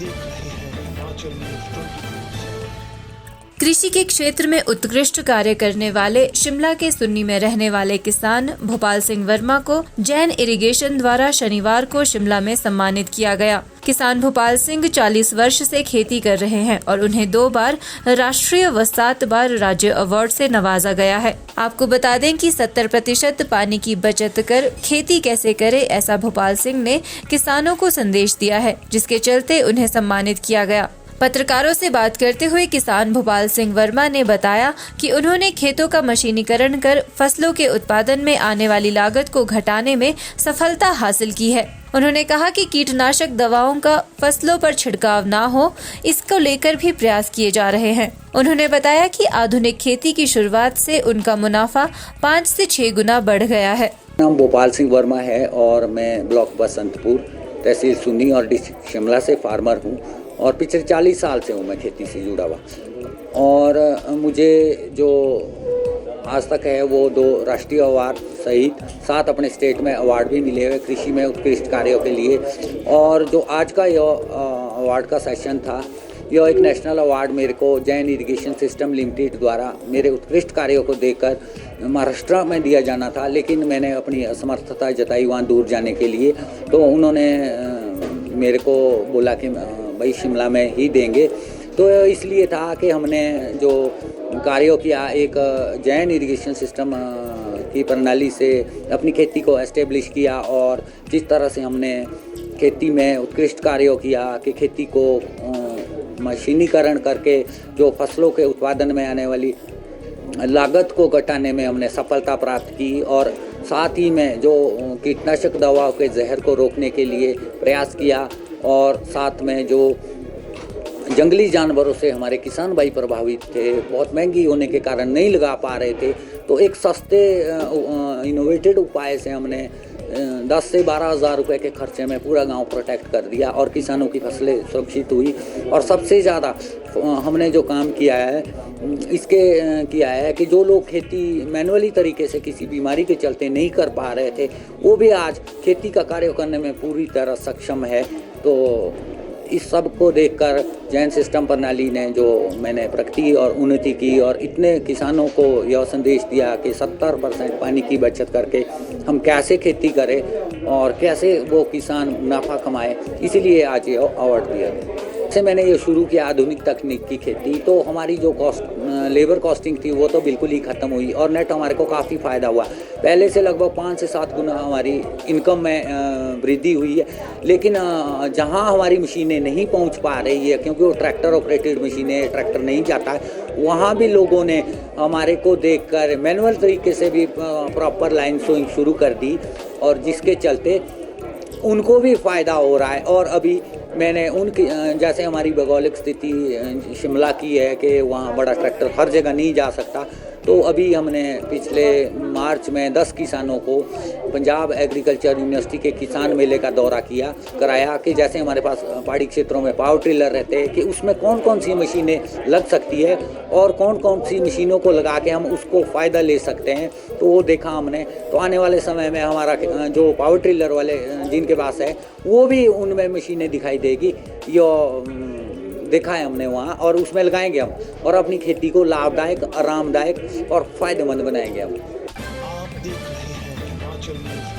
देख रहे हैं हिमाचल न्यूज 24/7। कृषि के क्षेत्र में उत्कृष्ट कार्य करने वाले शिमला के सुन्नी में रहने वाले किसान भोपाल सिंह वर्मा को जैन इरिगेशन द्वारा शनिवार को शिमला में सम्मानित किया गया। किसान भोपाल सिंह 40 वर्ष से खेती कर रहे हैं और उन्हें 2 बार राष्ट्रीय व 7 बार राज्य अवार्ड से नवाजा गया है। आपको बता दें कि 70% पानी की बचत कर खेती कैसे करे, ऐसा भोपाल सिंह ने किसानों को संदेश दिया है, जिसके चलते उन्हें सम्मानित किया गया। पत्रकारों से बात करते हुए किसान भोपाल सिंह वर्मा ने बताया कि उन्होंने खेतों का मशीनीकरण कर फसलों के उत्पादन में आने वाली लागत को घटाने में सफलता हासिल की है। उन्होंने कहा कि कीटनाशक दवाओं का फसलों पर छिड़काव ना हो, इसको लेकर भी प्रयास किए जा रहे हैं। उन्होंने बताया कि आधुनिक खेती की शुरुआत से उनका मुनाफा 5 से 6 गुना बढ़ गया है। नाम भोपाल सिंह वर्मा है और मैं ब्लॉक बसंतपुर, तहसील सुन्नी और डिस्ट्रिक्ट शिमला से फार्मर हूँ और पिछले 40 साल से हूँ मैं खेती से जुड़ा हुआ। और मुझे जो आज तक है वो 2 राष्ट्रीय अवार्ड सहित 7 अपने स्टेट में अवार्ड भी मिले हुए कृषि में उत्कृष्ट कार्यों के लिए। और जो आज का यह अवार्ड का सेशन था, यह एक नेशनल अवार्ड मेरे को जैन इरिगेशन सिस्टम लिमिटेड द्वारा मेरे उत्कृष्ट कार्यों को देकर महाराष्ट्र में दिया जाना था, लेकिन मैंने अपनी असमर्थता जताई वहाँ दूर जाने के लिए। तो उन्होंने मेरे को बोला कि भाई शिमला में ही देंगे। तो इसलिए था कि हमने जो कार्यों किया, एक जैन इरिगेशन सिस्टम की प्रणाली से अपनी खेती को एस्टेब्लिश किया और जिस तरह से हमने खेती में उत्कृष्ट कार्यों किया कि खेती को मशीनीकरण करके जो फसलों के उत्पादन में आने वाली लागत को घटाने में हमने सफलता प्राप्त की और साथ ही में जो कीटनाशक दवाओं के जहर को रोकने के लिए प्रयास किया और साथ में जो जंगली जानवरों से हमारे किसान भाई प्रभावित थे, बहुत महंगी होने के कारण नहीं लगा पा रहे थे, तो एक सस्ते इनोवेटेड उपाय से हमने 10 से 12 हज़ार रुपये के खर्चे में पूरा गांव प्रोटेक्ट कर दिया और किसानों की फसलें सुरक्षित हुई। और सबसे ज़्यादा हमने जो काम किया है किया है कि जो लोग खेती मैनुअली तरीके से किसी बीमारी के चलते नहीं कर पा रहे थे, वो भी आज खेती का कार्य करने में पूरी तरह सक्षम है। तो इस सब को देखकर जैन सिस्टम प्रणाली ने जो मैंने प्रगति और उन्नति की और इतने किसानों को यह संदेश दिया कि 70% पानी की बचत करके हम कैसे खेती करें और कैसे वो किसान मुनाफा कमाए, इसीलिए आज ये अवार्ड दिया गया। से मैंने ये शुरू किया आधुनिक तकनीक की खेती, तो हमारी जो लेबर कॉस्टिंग थी वो तो बिल्कुल ही ख़त्म हुई और नेट हमारे को काफ़ी फ़ायदा हुआ। पहले से लगभग 5 से 7 गुना हमारी इनकम में वृद्धि हुई है। लेकिन जहां हमारी मशीनें नहीं पहुंच पा रही है, क्योंकि वो ट्रैक्टर ऑपरेटेड मशीनें, ट्रैक्टर नहीं जाता है, वहाँ भी लोगों ने हमारे को देखकर मैनुअल तरीके से भी प्रॉपर लाइन सोइंग शुरू कर दी और जिसके चलते उनको भी फ़ायदा हो रहा है। और अभी मैंने उनकी जैसे हमारी भौगोलिक स्थिति शिमला की है कि वहाँ बड़ा ट्रैक्टर हर जगह नहीं जा सकता, तो अभी हमने पिछले मार्च में 10 किसानों को पंजाब एग्रीकल्चर यूनिवर्सिटी के किसान मेले का दौरा कराया कि जैसे हमारे पास पहाड़ी क्षेत्रों में पावर टिलर रहते हैं कि उसमें कौन कौन सी मशीनें लग सकती है और कौन कौन सी मशीनों को लगा के हम उसको फ़ायदा ले सकते हैं। तो वो देखा हमने। तो आने वाले समय में हमारा जो पावर टिलर वाले जिनके पास है वो भी उनमें मशीनें दिखाई देगी, यो देखा है हमने वहाँ, और उसमें लगाएंगे हम और अपनी खेती को लाभदायक, आरामदायक और फ़ायदेमंद बनाएंगे हम। आप देख रहे हैं हिमाचल न्यूज